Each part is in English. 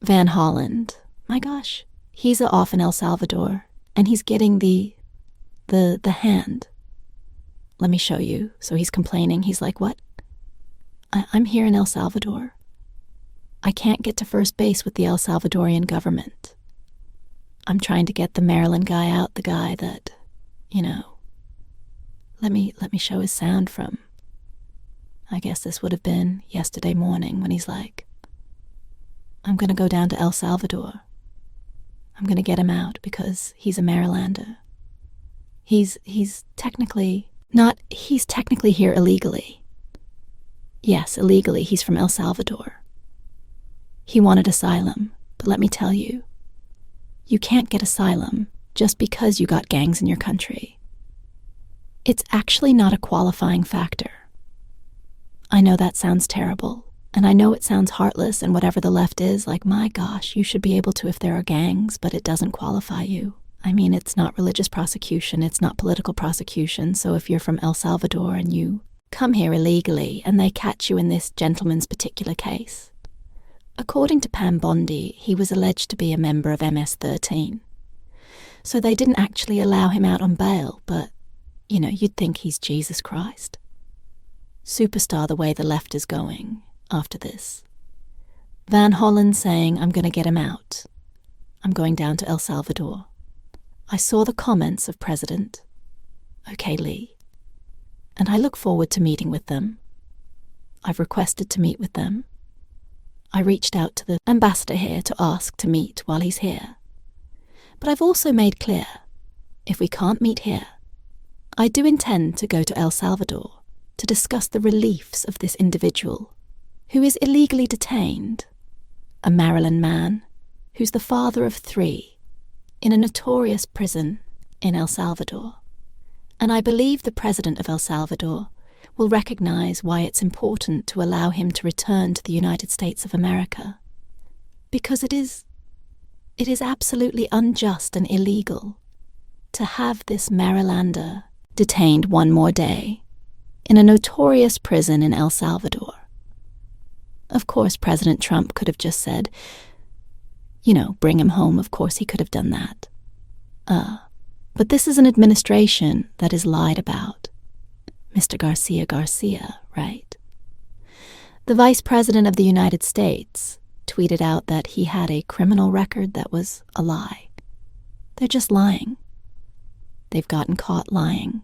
Van Hollen. My gosh, he's off in El Salvador, and he's getting the hand. Let me show you. So he's complaining. He's like, what? I'm here in El Salvador. I can't get to first base with the El Salvadorian government. I'm trying to get the Maryland guy out, the guy that, let me show his sound from. I guess this would have been yesterday morning when he's like, I'm going to go down to El Salvador. I'm going to get him out because he's a Marylander. He's technically here illegally. Yes, illegally, he's from El Salvador. He wanted asylum, but let me tell you, you can't get asylum just because you got gangs in your country. It's actually not a qualifying factor. I know that sounds terrible, and I know it sounds heartless and whatever the left is, like, my gosh, you should be able to if there are gangs, but it doesn't qualify you. I mean, it's not religious prosecution, it's not political prosecution, so if you're from El Salvador and you come here illegally and they catch you in this gentleman's particular case. According to Pam Bondi, he was alleged to be a member of MS-13. So they didn't actually allow him out on bail, but, you'd think he's Jesus Christ. Superstar the way the left is going after this. Van Hollen saying, I'm going to get him out. I'm going down to El Salvador. I saw the comments of President. Okay, Lee. And I look forward to meeting with them. I've requested to meet with them. I reached out to the ambassador here to ask to meet while he's here. But I've also made clear, if we can't meet here, I do intend to go to El Salvador to discuss the reliefs of this individual who is illegally detained, a Maryland man who's the father of 3 in a notorious prison in El Salvador. And I believe the president of El Salvador will recognize why it's important to allow him to return to the United States of America. Because it is absolutely unjust and illegal to have this Marylander detained one more day in a notorious prison in El Salvador. Of course, President Trump could have just said, bring him home. Of course, he could have done that. But this is an administration that is lied about. Mr. Garcia, right? The Vice President of the United States tweeted out that he had a criminal record that was a lie. They're just lying. They've gotten caught lying.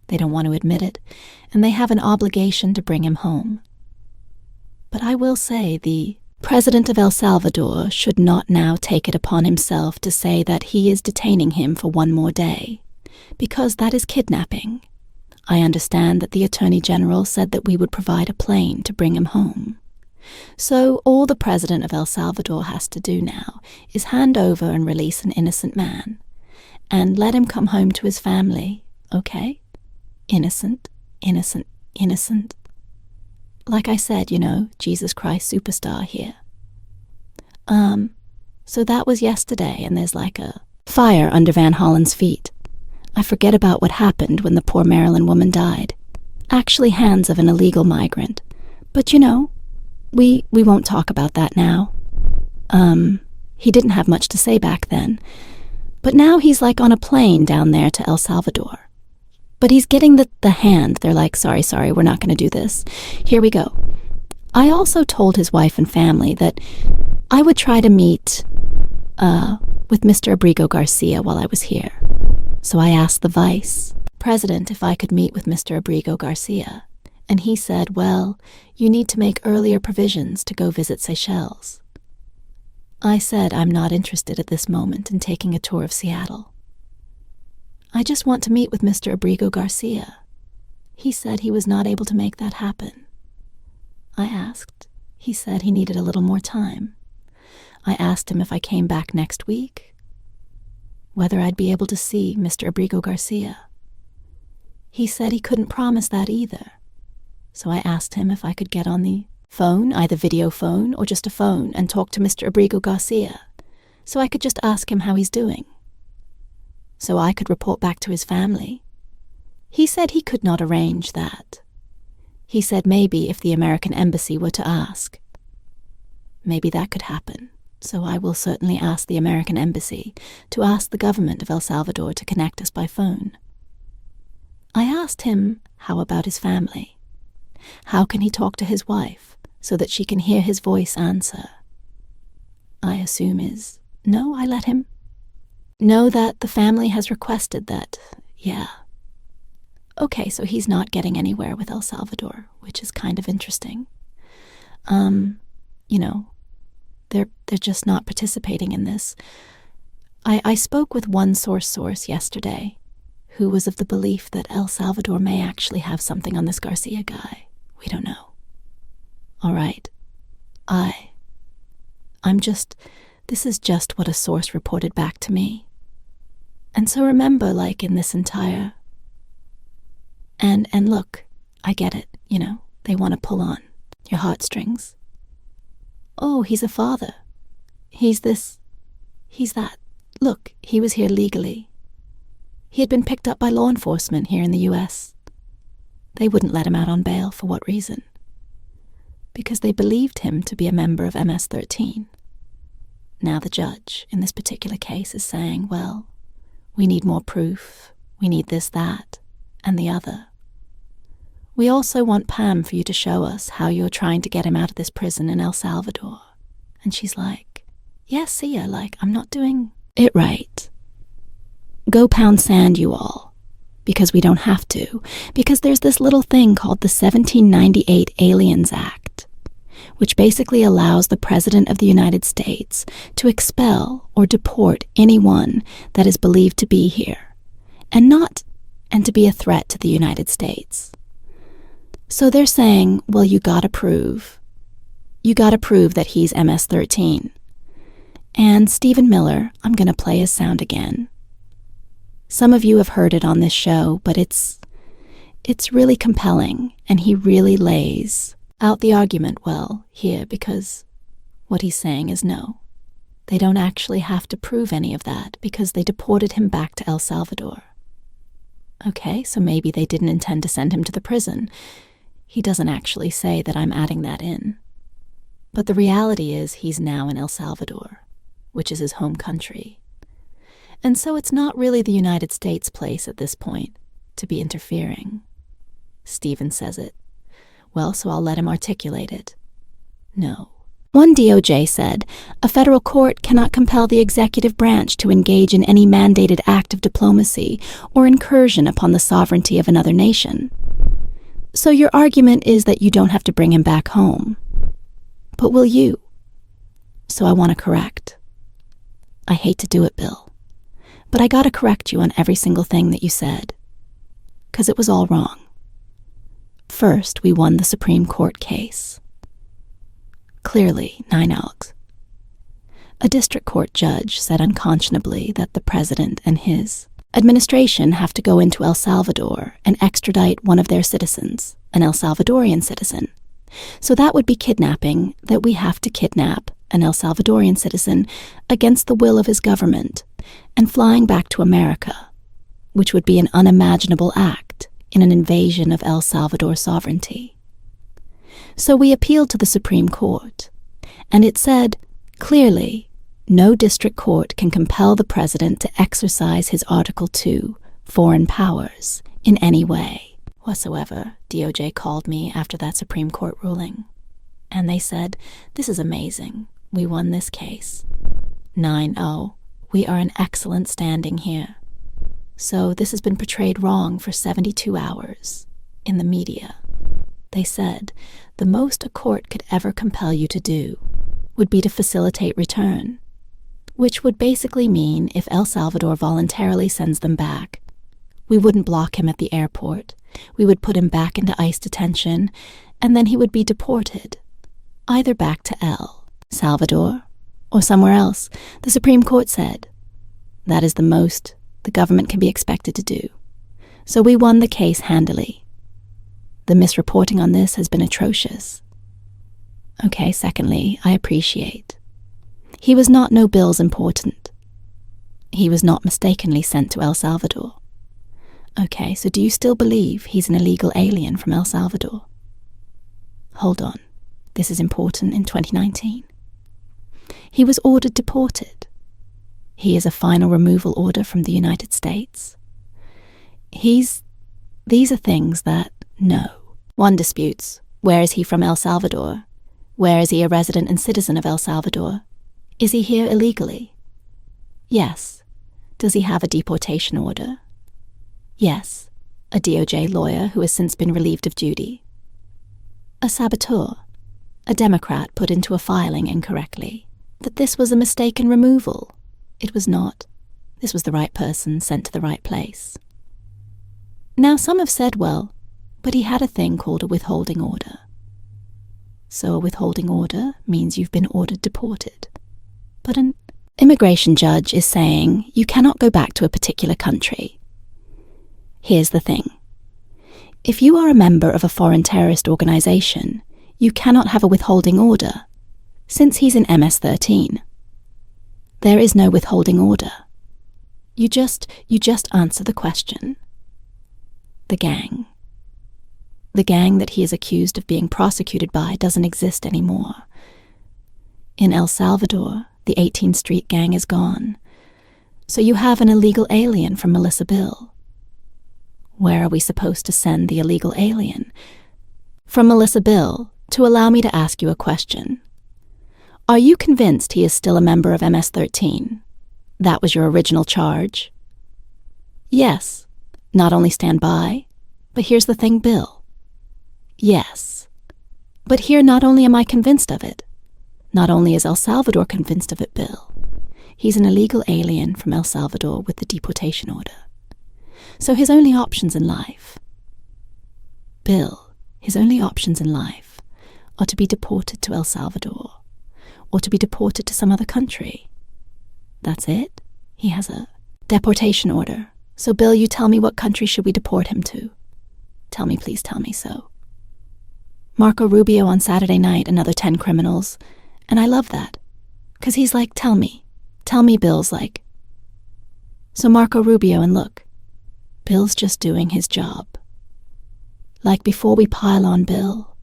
They don't want to admit it, and they have an obligation to bring him home. But I will say the President of El Salvador should not now take it upon himself to say that he is detaining him for one more day, because that is kidnapping. I understand that the Attorney General said that we would provide a plane to bring him home. So all the President of El Salvador has to do now is hand over and release an innocent man, and let him come home to his family, okay? Innocent, innocent, innocent. Like I said, Jesus Christ superstar here. So that was yesterday, and there's like a fire under Van Hollen's feet. I forget about what happened when the poor Maryland woman died. Actually hands of an illegal migrant. But we won't talk about that now. He didn't have much to say back then. But now he's like on a plane down there to El Salvador. But he's getting the hand. They're like, sorry, we're not going to do this. Here we go. I also told his wife and family that I would try to meet with Mr. Abrigo Garcia while I was here. So I asked the Vice President if I could meet with Mr. Abrigo Garcia. And he said, well, you need to make earlier provisions to go visit Seychelles. I said I'm not interested at this moment in taking a tour of Seattle. I just want to meet with Mr. Abrigo Garcia. He said he was not able to make that happen. I asked. He said he needed a little more time. I asked him if I came back next week, whether I'd be able to see Mr. Abrigo Garcia. He said he couldn't promise that either. So I asked him if I could get on the phone, either video phone or just a phone, and talk to Mr. Abrigo Garcia, so I could just ask him how he's doing, so I could report back to his family. He said he could not arrange that. He said maybe if the American embassy were to ask, maybe that could happen. So I will certainly ask the American embassy to ask the government of El Salvador to connect us by phone. I asked him how about his family. How can he talk to his wife so that she can hear his voice answer? I assume is no, I let him know that the family has requested that, yeah. Okay, so he's not getting anywhere with El Salvador, which is kind of interesting. They're just not participating in this. I spoke with one source yesterday who was of the belief that El Salvador may actually have something on this Garcia guy. We don't know. All right. This is just what a source reported back to me. And so remember, like in this entire... And look, I get it, they want to pull on your heartstrings. Oh, he's a father. He's this, he's that. Look, he was here legally. He had been picked up by law enforcement here in the US. They wouldn't let him out on bail. For what reason? Because they believed him to be a member of MS-13. Now the judge in this particular case is saying, well, we need more proof. We need this, that, and the other. We also want Pam for you to show us how you're trying to get him out of this prison in El Salvador. And she's like, yes, see ya, I'm not doing it right. Go pound sand, you all. Because we don't have to. Because there's this little thing called the 1798 Aliens Act, which basically allows the President of the United States to expel or deport anyone that is believed to be here, and to be a threat to the United States. So they're saying, well, you gotta prove that he's MS-13. And Stephen Miller, I'm gonna play his sound again. Some of you have heard it on this show, but it's really compelling, and he really lays out the argument well here, because what he's saying is no. They don't actually have to prove any of that because they deported him back to El Salvador. Okay, so maybe they didn't intend to send him to the prison. He doesn't actually say that I'm adding that in. But the reality is he's now in El Salvador, which is his home country. And so it's not really the United States' place at this point to be interfering. Stephen says it. Well, so I'll let him articulate it. No. One DOJ said, a federal court cannot compel the executive branch to engage in any mandated act of diplomacy or incursion upon the sovereignty of another nation. So your argument is that you don't have to bring him back home. But will you? So I want to correct. I hate to do it, Bill. But I gotta correct you on every single thing that you said. 'Cause it was all wrong. First, we won the Supreme Court case. Clearly, 9-0. A district court judge said unconscionably that the president and his administration have to go into El Salvador and extradite one of their citizens, an El Salvadorian citizen. So that would be kidnapping, that we have to kidnap an El Salvadorian citizen against the will of his government and flying back to America, which would be an unimaginable act in an invasion of El Salvador sovereignty. So we appealed to the Supreme Court, and it said, clearly, no district court can compel the president to exercise his Article 2 foreign powers in any way whatsoever. DOJ called me after that Supreme Court ruling, and they said, this is amazing. We won this case. 9-0. We are in excellent standing here. So this has been portrayed wrong for 72 hours in the media. They said, the most a court could ever compel you to do would be to facilitate return, which would basically mean if El Salvador voluntarily sends them back, we wouldn't block him at the airport, we would put him back into ICE detention, and then he would be deported, either back to El Salvador or somewhere else. The Supreme Court said that is the most the government can be expected to do. So we won the case handily. The misreporting on this has been atrocious. Okay, secondly, I appreciate. He was not no bills important. He was not mistakenly sent to El Salvador. Okay, so do you still believe he's an illegal alien from El Salvador? Hold on. This is important in 2019. He was ordered deported. He is a final removal order from the United States. These are things that, no. One disputes, where is he from El Salvador? Where is he a resident and citizen of El Salvador? Is he here illegally? Yes. Does he have a deportation order? Yes. A DOJ lawyer who has since been relieved of duty. A saboteur. A Democrat put into a filing incorrectly that this was a mistaken removal. It was not. This was the right person sent to the right place. Now some have said, well, but he had a thing called a withholding order. So a withholding order means you've been ordered deported. But an immigration judge is saying you cannot go back to a particular country. Here's the thing. If you are a member of a foreign terrorist organization, you cannot have a withholding order, since he's in MS-13. There is no withholding order. You just answer the question. The gang that he is accused of being prosecuted by doesn't exist anymore. In El Salvador, the 18th Street gang is gone. So you have an illegal alien from Melissa Bill. Where are we supposed to send the illegal alien? From Melissa Bill, to allow me to ask you a question. Are you convinced he is still a member of MS-13? That was your original charge? Yes. Not only stand by, but here's the thing, Bill. Yes. But here not only am I convinced of it, not only is El Salvador convinced of it, Bill. He's an illegal alien from El Salvador with the deportation order. So his only options in life, Bill, his only options in life are to be deported to El Salvador or to be deported to some other country. That's it. He has a deportation order. So, Bill, you tell me, what country should we deport him to? Tell me, please tell me so. Marco Rubio on Saturday night, another 10 criminals. And I love that. Because he's like, tell me, Bill's like. So Marco Rubio, and look, Bill's just doing his job. Like, before we pile on Bill,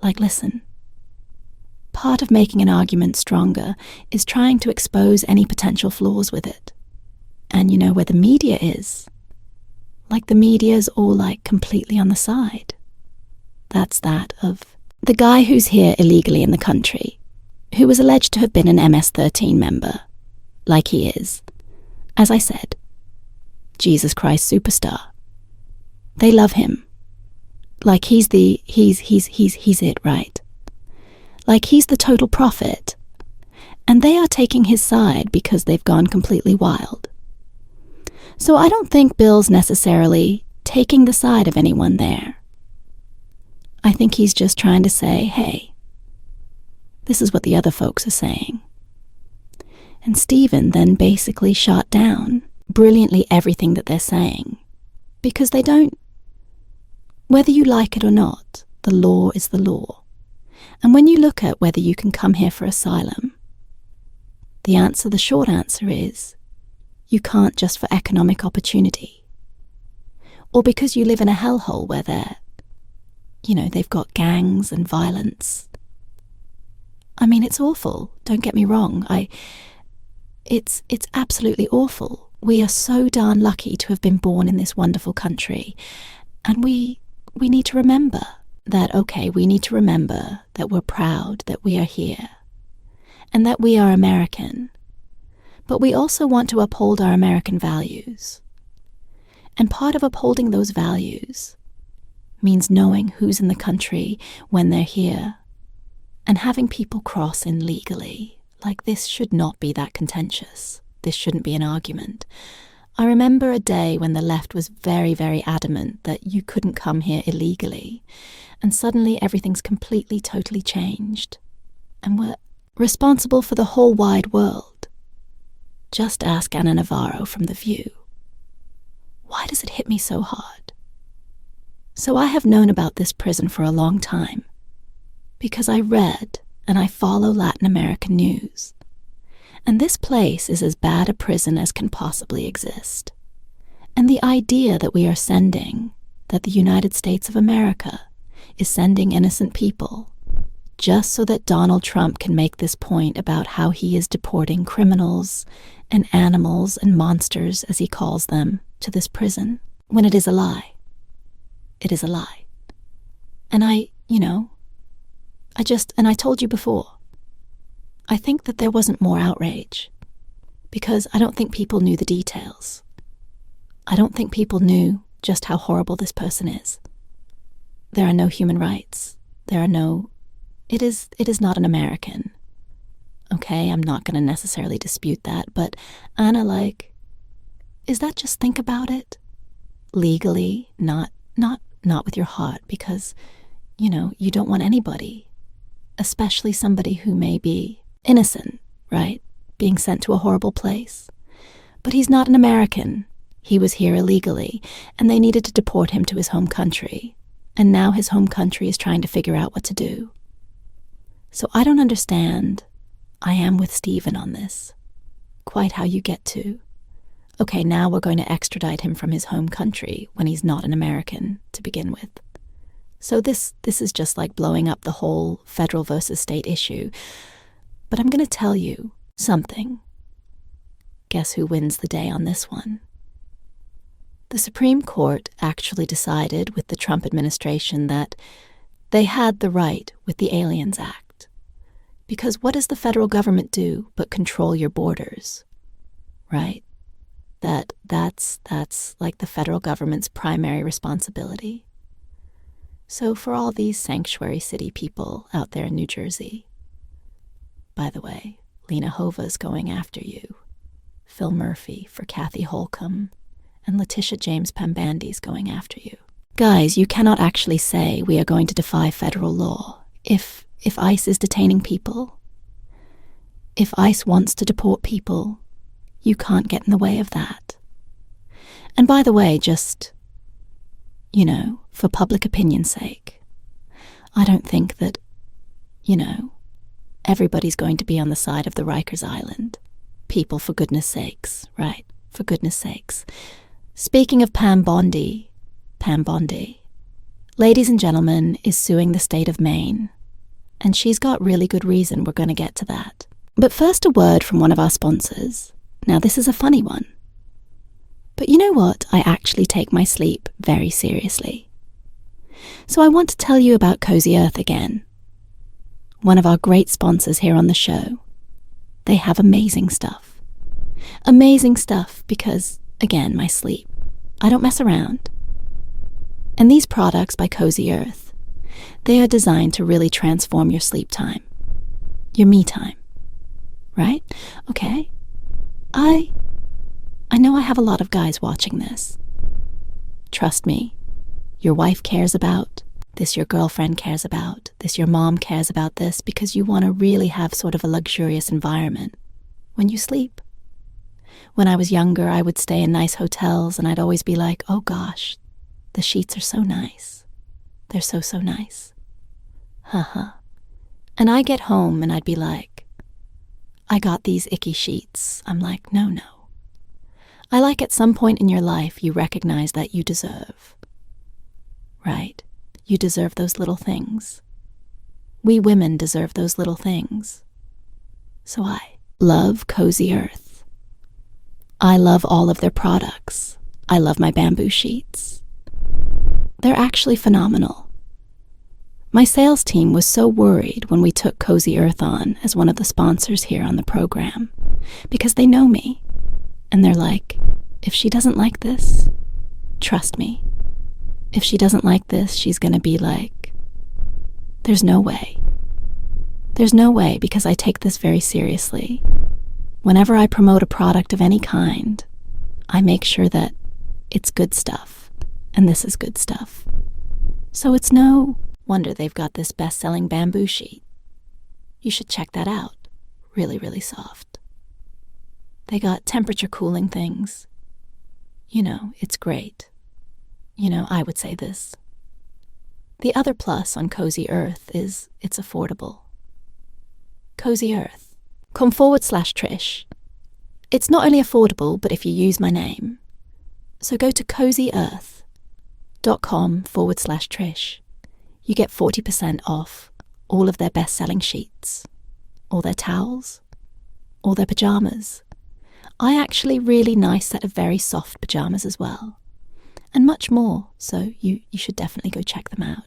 like, listen. Part of making an argument stronger is trying to expose any potential flaws with it. And you know where the media is? Like, the media's all like completely on the side. That's that of the guy who's here illegally in the country, who was alleged to have been an MS-13 member, like he is. As I said, Jesus Christ superstar. They love him. Like he's it, right? Like he's the total prophet. And they are taking his side because they've gone completely wild. So I don't think Bill's necessarily taking the side of anyone there. I think he's just trying to say, hey, this is what the other folks are saying. And Stephen then basically shot down brilliantly everything that they're saying. Because they don't, whether you like it or not, the law is the law. And when you look at whether you can come here for asylum, the short answer is, you can't just for economic opportunity. Or because you live in a hellhole where they've got gangs and violence. I mean, it's awful, don't get me wrong. It's absolutely awful. We are so darn lucky to have been born in this wonderful country. And we need to remember that, we need to remember that we're proud that we are here and that we are American. But we also want to uphold our American values. And part of upholding those values means knowing who's in the country when they're here and having people cross in legally. Like, this should not be that contentious. This shouldn't be an argument. I remember a day when the left was very, very adamant that you couldn't come here illegally. And suddenly everything's completely, totally changed. And we're responsible for the whole wide world. Just ask Ana Navarro from The View. Why does it hit me so hard? So I have known about this prison for a long time, because I read and I follow Latin American news. And this place is as bad a prison as can possibly exist. And the idea that we are sending, that the United States of America is sending innocent people just so that Donald Trump can make this point about how he is deporting criminals and animals and monsters, as he calls them, to this prison, when it is a lie. It is a lie. And I told you before, I think that there wasn't more outrage, because I don't think people knew the details. I don't think people knew just how horrible this person is. There are no human rights. It is not an American. Okay, I'm not going to necessarily dispute that, but Anna, is that just think about it? Legally, not with your heart, because, you don't want anybody, especially somebody who may be innocent, right, being sent to a horrible place. But he's not an American. He was here illegally, and they needed to deport him to his home country. And now his home country is trying to figure out what to do. So I don't understand. I am with Stephen on this. Quite how you get to, okay, now we're going to extradite him from his home country when he's not an American to begin with. So this is just like blowing up the whole federal versus state issue. But I'm going to tell you something. Guess who wins the day on this one? The Supreme Court actually decided with the Trump administration that they had the right with the Aliens Act. Because what does the federal government do but control your borders, right? That's like the federal government's primary responsibility. So for all these sanctuary city people out there in New Jersey, by the way, Lena Hova's going after you, Phil Murphy for Kathy Holcomb, and Letitia James Pembandy's going after you. Guys, you cannot actually say we are going to defy federal law if ICE is detaining people. If ICE wants to deport people, you can't get in the way of that. And by the way, just, for public opinion's sake, I don't think that, everybody's going to be on the side of the Rikers Island. People, for goodness sakes, right? For goodness sakes. Speaking of Pam Bondi, ladies and gentlemen, is suing the state of Maine. And she's got really good reason. We're going to get to that. But first, a word from one of our sponsors. Now, this is a funny one. But you know what? I actually take my sleep very seriously. So I want to tell you about Cozy Earth again. One of our great sponsors here on the show. They have amazing stuff. Amazing stuff because, again, my sleep. I don't mess around. And these products by Cozy Earth, they are designed to really transform your sleep time. Your me time. Right? Okay. I know I have a lot of guys watching this. Trust me, your wife cares about this, your girlfriend cares about this, your mom cares about this, because you want to really have sort of a luxurious environment when you sleep. When I was younger, I would stay in nice hotels and I'd always be like, oh gosh, the sheets are so nice. They're so nice. Haha. And I get home and I'd be like, I got these icky sheets. I'm like, no. I like at some point in your life you recognize that you deserve. Right? You deserve those little things. We women deserve those little things. So I love Cozy Earth. I love all of their products. I love my bamboo sheets. They're actually phenomenal. My sales team was so worried when we took Cozy Earth on as one of the sponsors here on the program, because they know me, and they're like, if she doesn't like this, trust me. If she doesn't like this, she's gonna be like, there's no way. There's no way, because I take this very seriously. Whenever I promote a product of any kind, I make sure that it's good stuff, and this is good stuff. So it's no wonder they've got this best-selling bamboo sheet. You should check that out. Really, really soft. They got temperature cooling things. It's great. I would say this. The other plus on Cozy Earth is it's affordable. Cozy Earth. /Trish. It's not only affordable, but if you use my name. So go to cozyearth.com/Trish. You get 40% off all of their best-selling sheets, all their towels, all their pajamas. I actually really nice set of very soft pajamas as well. And much more, so you should definitely go check them out.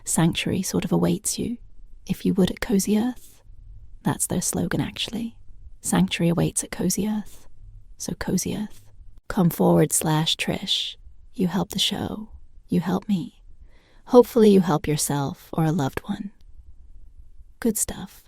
Sanctuary sort of awaits you, if you would, at Cozy Earth. That's their slogan, actually. Sanctuary awaits at Cozy Earth. So Cozy Earth. Come forward /Trish. You help the show. You help me. Hopefully you help yourself or a loved one. Good stuff.